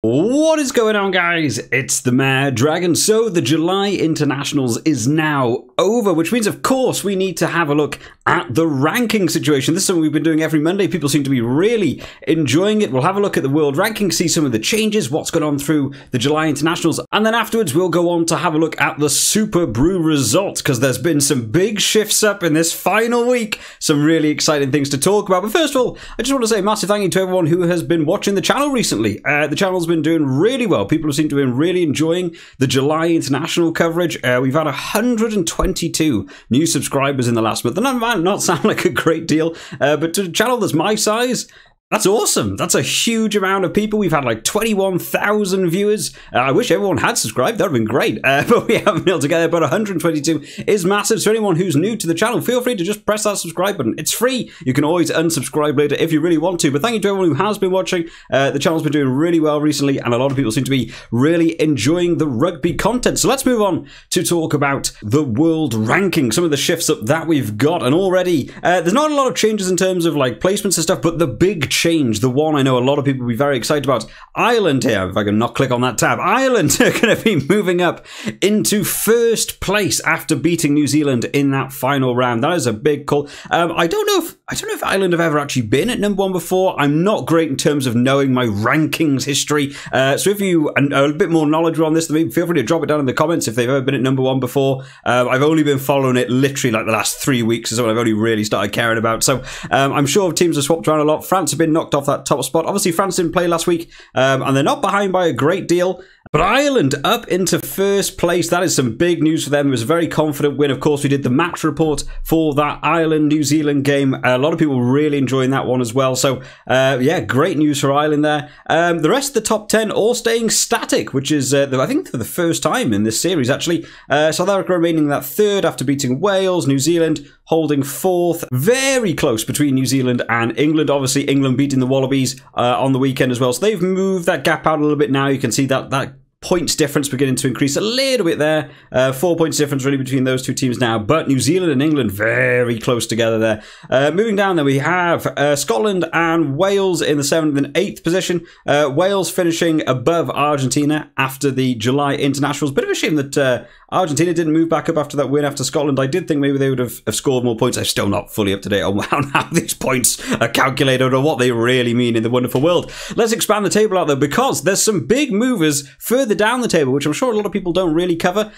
What is going on, guys? It's the Mad Dragon. So the July Internationals is now over, which means, of course, we need to have a look at the ranking situation. This is something we've been doing every Monday. People seem to be really enjoying it. We'll have a look at the world ranking, see some of the changes, what's gone on through the July Internationals, and then afterwards we'll go on to have a look at the Superbru results, because there's been some big shifts up in this final week. Some really exciting things to talk about. But first of all, I just want to say a massive thank you to everyone who has been watching the channel recently. The channel's been doing really well. People seem to have been really enjoying the July International coverage. We've had 122 new subscribers in the last month, and that might not sound like a great deal, but to a channel that's my size, that's awesome. That's a huge amount of people. We've had like 21,000 viewers. I wish everyone had subscribed. That would have been great. But we haven't been able to get there. But 122 is massive. So anyone who's new to the channel, feel free to just press that subscribe button. It's free. You can always unsubscribe later if you really want to. But thank you to everyone who has been watching. The channel's been doing really well recently, and a lot of people seem to be really enjoying the rugby content. So let's move on to talk about the world ranking, some of the shifts up that we've got. And already, there's not a lot of changes in terms of like placements and stuff, but the big change, the one I know a lot of people will be very excited about, Ireland here, if I can not click on that tab, Ireland are going to be moving up into first place after beating New Zealand in that final round. That is a big call. I don't know if Ireland have ever actually been at number one before. I'm not great in terms of knowing my rankings history. So if you are a bit more knowledgeable on this than me, feel free to drop it down in the comments if they've ever been at number one before. I've only been following it literally like the last 3 weeks or so. I've only really started caring about. So I'm sure teams have swapped around a lot. France have been knocked off that top spot. Obviously, France didn't play last week, and they're not behind by a great deal. But Ireland up into first place. That is some big news for them. It was a very confident win. Of course, we did the match report for that Ireland-New Zealand game. A lot of people really enjoying that one as well. So, yeah, great news for Ireland there. The rest of the top 10 all staying static, which is, I think, for the first time in this series, actually. South Africa remaining that third after beating Wales. New Zealand holding fourth. Very close between New Zealand and England. Obviously, England beating the Wallabies on the weekend as well. So they've moved that gap out a little bit now. You can see that points difference beginning to increase a little bit there. 4 points difference really between those two teams now. But New Zealand and England very close together there. Moving down there, we have Scotland and Wales in the 7th and 8th position. Wales finishing above Argentina after the July Internationals. Bit of a shame that Argentina didn't move back up after that win after Scotland. I did think maybe they would have scored more points. I'm still not fully up to date on how these points are calculated or what they really mean in the wonderful world. Let's expand the table out though, because there's some big movers further down the table, which I'm sure a lot of people don't really cover.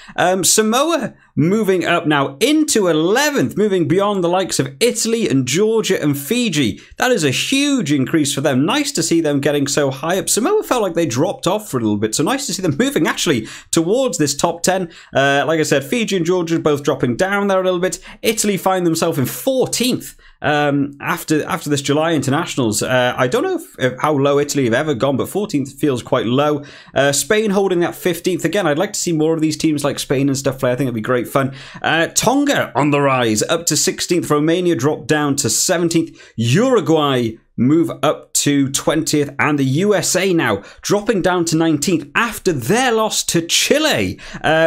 Samoa moving up now into 11th, moving beyond the likes of Italy and Georgia and Fiji. That is a huge increase for them. Nice to see them getting so high up. Samoa felt like they dropped off for a little bit, so nice to see them moving actually towards this top 10. Like I said, Fiji and Georgia both dropping down there a little bit. Italy find themselves in 14th after this July Internationals. I don't know if how low Italy have ever gone, but 14th feels quite low. Spain holding that 15th. Again, I'd like to see more of these teams like Spain and stuff play. I think it'd be great fun. Tonga on the rise, up to 16th. Romania dropped down to 17th. Uruguay move up to 20th, and the USA now dropping down to 19th after their loss to Chile,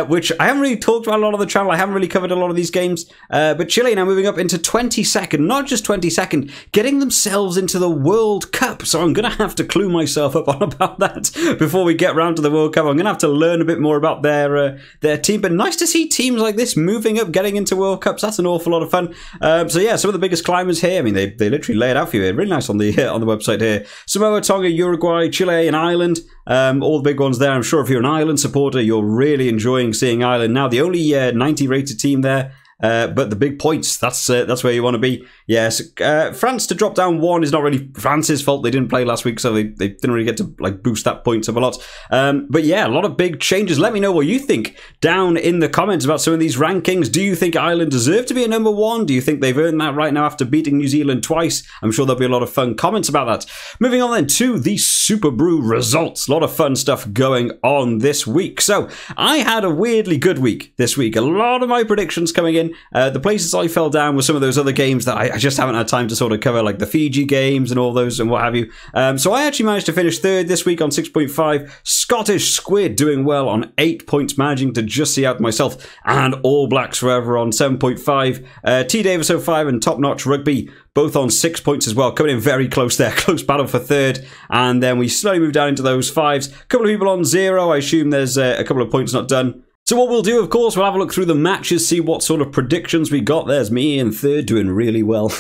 which I haven't really talked about a lot on the channel. I haven't really covered a lot of these games, but Chile now moving up into 22nd, not just 22nd, getting themselves into the World Cup. So I'm going to have to clue myself up on about that before we get round to the World Cup. I'm going to have to learn a bit more about their team, but nice to see teams like this moving up, getting into World Cups. That's an awful lot of fun. So yeah, some of the biggest climbers here. I mean, they literally lay it out for you. Really nice on the website here. Samoa, Tonga, Uruguay, Chile, and Ireland. All the big ones there. I'm sure if you're an Ireland supporter, you're really enjoying seeing Ireland now. The only 90 rated team there. But the big points, that's where you want to be. Yes, France to drop down 1 is not really France's fault. They didn't play last week, so they didn't really get to like boost that points up a lot. But yeah, a lot of big changes. Let me know what you think down in the comments about some of these rankings. Do you think Ireland deserve to be a number 1? Do you think they've earned that right now after beating New Zealand twice? I'm sure there'll be a lot of fun comments about that. Moving on then to the Superbru results. A lot of fun stuff going on this week. So I had a weirdly good week this week. A lot of my predictions coming in fine. The places I fell down were some of those other games that I just haven't had time to sort of cover, like the Fiji games and all those and what have you. So I actually managed to finish third this week on 6.5. Scottish Squid doing well on 8 points, managing to just see out myself and All Blacks Forever on 7.5. T Davis 05 and Top Notch Rugby both on 6 points as well, coming in very close there. Close battle for third, and then we slowly move down into those fives. A couple of people on 0. I assume there's a couple of points not done. So what we'll do, of course, we'll have a look through the matches, see what sort of predictions we got. There's me in third doing really well.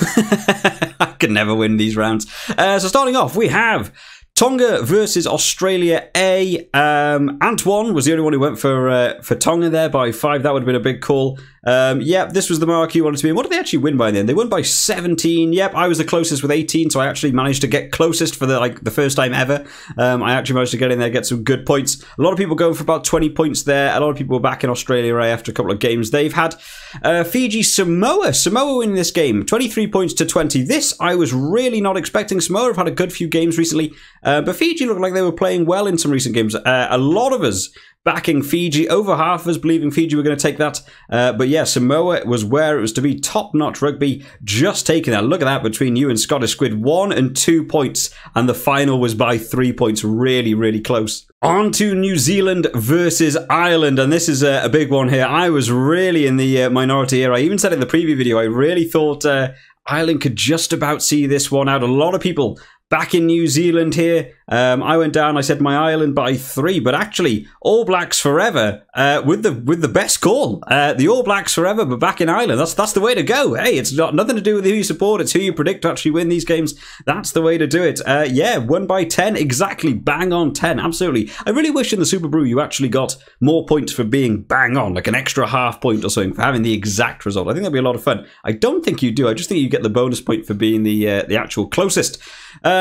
I could never win these rounds. So starting off, we have Tonga versus Australia A. Antoine was the only one who went for Tonga there by 5. That would have been a big call. Yep, this was the mark you wanted to be in. What did they actually win by then? They won by 17. Yep, I was the closest with 18, so I actually managed to get closest for the first time ever. I actually managed to get in there, get some good points. A lot of people going for about 20 points there. A lot of people were back in Australia after a couple of games they've had. Fiji, Samoa. Samoa winning this game, 23 points to 20. This I was really not expecting. Samoa have had a good few games recently, but Fiji looked like they were playing well in some recent games. A lot of us backing Fiji, over half of us believing Fiji were going to take that. But yeah, Samoa was where it was to be. Top-notch Rugby just taking that. Look at that between you and Scottish Squid. 1 and 2 points. And the final was by 3 points. Really, really close. On to New Zealand versus Ireland. And this is a big one here. I was really in the minority here. I even said in the preview video, I really thought Ireland could just about see this one out. A lot of people back in New Zealand here. I went down, I said my Ireland by 3, but actually All Blacks Forever with the best call. The All Blacks Forever, but back in Ireland. That's the way to go. Hey, it's got nothing to do with who you support, it's who you predict to actually win these games. That's the way to do it. Yeah, won by 10, exactly, bang on 10, absolutely. I really wish in the Superbru you actually got more points for being bang on, like an extra half point or something, for having the exact result. I think that'd be a lot of fun. I don't think you do, I just think you get the bonus point for being the actual closest.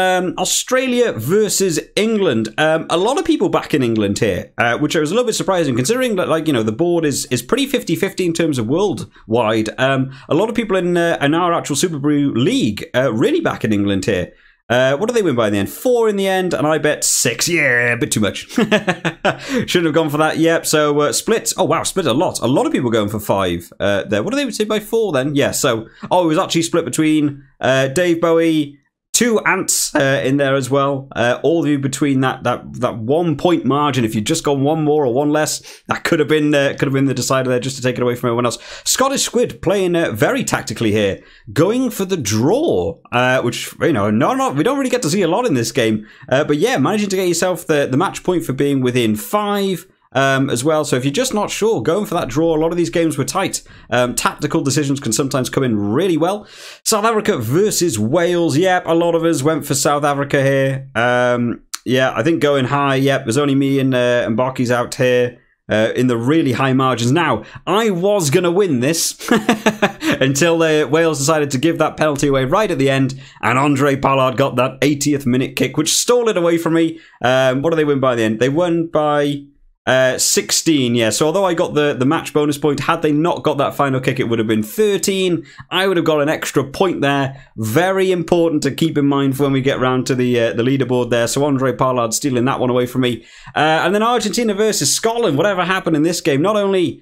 Australia versus England. A lot of people back in England here, which I was a little bit surprising considering that, like, you know, the board is pretty 50-50 in terms of worldwide. A lot of people in our actual Superbru league really back in England here. What did they win by in the end? 4 in the end, and I bet 6. Yeah, a bit too much. Shouldn't have gone for that. Yep, so split. Oh, wow, split a lot. A lot of people going for 5 there. What did they say by 4 then? Yeah, so, it was actually split between Dave Bowie, 2 ants in there as well. All of you between that 1 point margin. If you'd just gone 1 more or 1 less, that could have been the decider there, just to take it away from everyone else. Scottish Squid playing very tactically here, going for the draw, which, you know, we don't really get to see a lot in this game. But yeah, managing to get yourself the match point for being within 5. As well, so if you're just not sure, going for that draw. A lot of these games were tight. Tactical decisions can sometimes come in really well. South Africa versus Wales. Yep, a lot of us went for South Africa here. Yeah, I think going high. Yep, there's only me and Mbaki's out here in the really high margins. Now, I was going to win this until Wales decided to give that penalty away right at the end, and Andre Pollard got that 80th minute kick, which stole it away from me. What did they win by the end? They won by 16, yeah. So although I got the match bonus point, had they not got that final kick, it would have been 13. I would have got an extra point there. Very important to keep in mind for when we get round to the leaderboard there. So Andre Pollard stealing that one away from me. And then Argentina versus Scotland. Whatever happened in this game, not only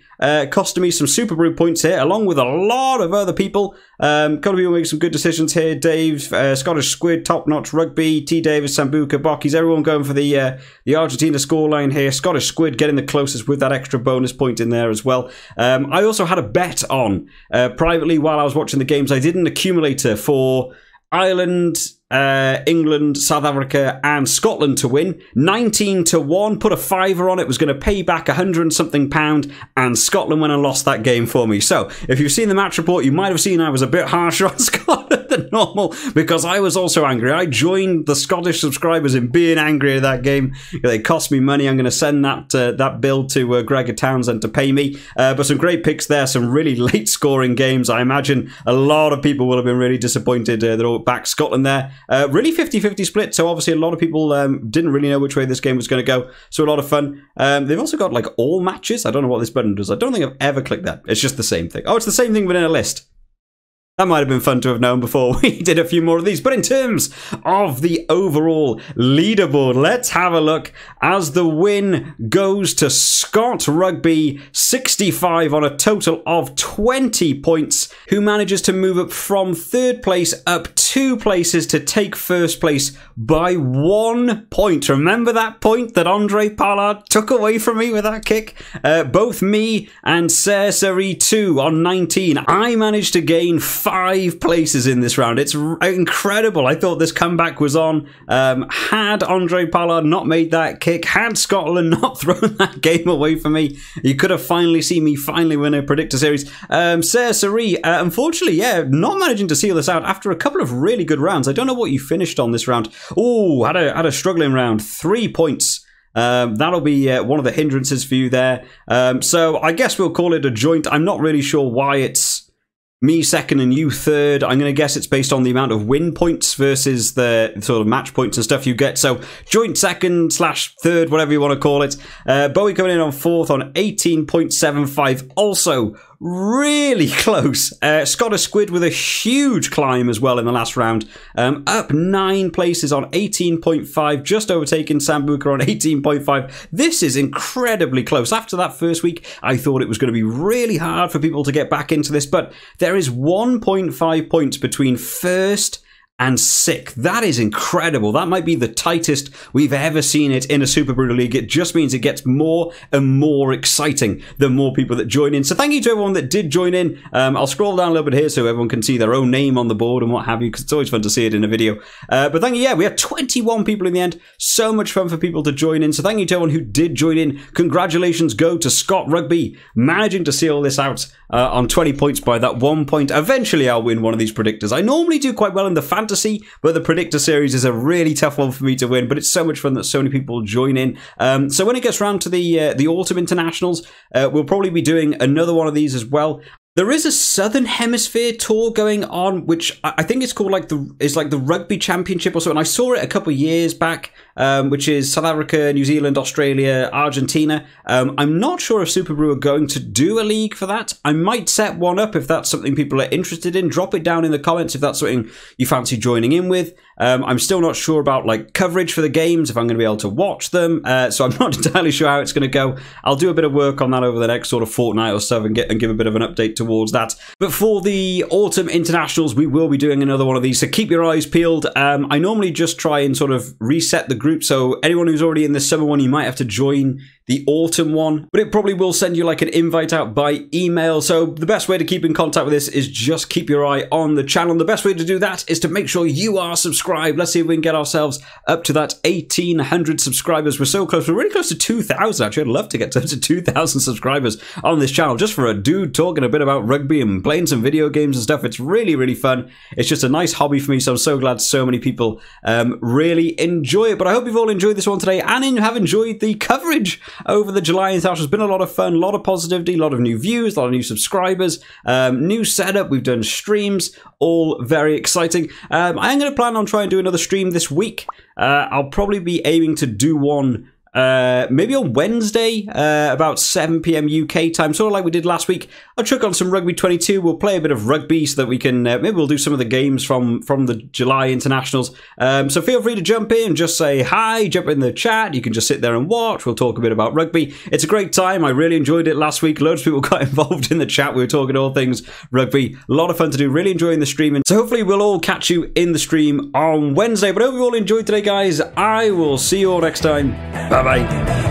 costing me some Superbru points here, along with a lot of other people. Couple of people make some good decisions here. Dave, Scottish Squid, Top Notch Rugby, T Davis, Sambuca, Bockies, everyone going for the Argentina scoreline here. Scottish Squid getting the closest with that extra bonus point in there as well. I also had a bet on privately while I was watching the games. I did an accumulator for Ireland, England, South Africa and Scotland to win. 19-1, put a fiver on it, was going to pay back £100 and something, and Scotland went and lost that game for me. So if you've seen the match report, you might have seen I was a bit harsher on Scotland than normal, because I was also angry. I joined the Scottish subscribers in being angry at that game. They cost me money. I'm going to send that bill to Gregor Townsend to pay me. But some great picks there, some really late scoring games. I imagine a lot of people will have been really disappointed that all back Scotland there. Really 50-50 split, so obviously a lot of people didn't really know which way this game was going to go, so a lot of fun. They've also got like all matches. I don't know what this button does. I don't think I've ever clicked that. It's just the same thing. Oh, it's the same thing but in a list. That might have been fun to have known before we did a few more of these. But in terms of the overall leaderboard, let's have a look as the win goes to Scott Rugby, 65 on a total of 20 points, who manages to move up from 3rd place up 2 places to take 1st place by 1 point. Remember that point that Andre Pallard took away from me with that kick? Both me and Cersei 2 on 19. I managed to gain 5 places in this round. It's incredible. I thought this comeback was on. Had Andre Pallard not made that kick, had Scotland not thrown that game away from me, you could have finally seen me finally win a predictor series. Cersei, unfortunately, yeah, not managing to seal this out after a couple of really good rounds. I don't know what you finished on this round. Oh, had a struggling round. 3 points. That'll be one of the hindrances for you there. So I guess we'll call it a joint. I'm not really sure why it's me 2nd and you 3rd. I'm going to guess it's based on the amount of win points versus the sort of match points and stuff you get. So joint 2nd/3rd, whatever you want to call it. Bowie coming in on 4th on 18.75. Also really close. Scottish Squid with a huge climb as well in the last round. Up 9 places on 18.5, just overtaking Sambuca on 18.5. This is incredibly close. After that first week, I thought it was going to be really hard for people to get back into this, but there is 1.5 points between 1st and 6th. That is incredible. That might be the tightest we've ever seen it in a Superbru league. It just means it gets more and more exciting the more people that join in. So thank you to everyone that did join in. I'll scroll down a little bit here so everyone can see their own name on the board and what have you, because it's always fun to see it in a video. But thank you. Yeah, we had 21 people in the end. So much fun for people to join in. So thank you to everyone who did join in. Congratulations go to Scott Rugby, managing to seal this out on 20 points by that 1 point. Eventually I'll win one of these predictors. I normally do quite well in the fantasy, but the predictor series is a really tough one for me to win, but it's so much fun that so many people join in. So when it gets round to the autumn internationals, we'll probably be doing another one of these as well. There is a Southern Hemisphere tour going on, which I think it's called like the Rugby Championship or something. I saw it a couple of years back, which is South Africa, New Zealand, Australia, Argentina. I'm not sure if Superbru are going to do a league for that. I might set one up if that's something people are interested in. Drop it down in the comments if that's something you fancy joining in with. I'm still not sure about like coverage for the games, if I'm going to be able to watch them. So I'm not entirely sure how it's going to go. I'll do a bit of work on that over the next sort of fortnight or so and give a bit of an update towards that. But for the autumn internationals, we will be doing another one of these, so keep your eyes peeled. I normally just try and sort of reset the group, so anyone who's already in the summer one, you might have to join the autumn one, but it probably will send you like an invite out by email. So the best way to keep in contact with this is just keep your eye on the channel. The best way to do that is to make sure you are subscribed. Let's see if we can get ourselves up to that 1,800 subscribers. We're so close. We're really close to 2,000 actually. I'd love to get to 2,000 subscribers on this channel just for a dude talking a bit about rugby and playing some video games and stuff. It's really, really fun. It's just a nice hobby for me, so I'm so glad so many people really enjoy it. But I hope you've all enjoyed this one today and have enjoyed the coverage over the July international. It's been a lot of fun, a lot of positivity, a lot of new views, a lot of new subscribers, new setup. We've done streams, all very exciting. I am going to plan on trying to do another stream this week. I'll probably be aiming to do one maybe on Wednesday, about 7 PM UK time, sort of like we did last week. I'll chuck on some Rugby 22. We'll play a bit of rugby so that we can, maybe we'll do some of the games from the July internationals. So feel free to jump in, just say hi, jump in the chat. You can just sit there and watch. We'll talk a bit about rugby. It's a great time. I really enjoyed it last week. Loads of people got involved in the chat. We were talking all things rugby. A lot of fun to do. Really enjoying the streaming. So hopefully we'll all catch you in the stream on Wednesday. But I hope you all enjoyed today, guys. I will see you all next time. Bye-bye.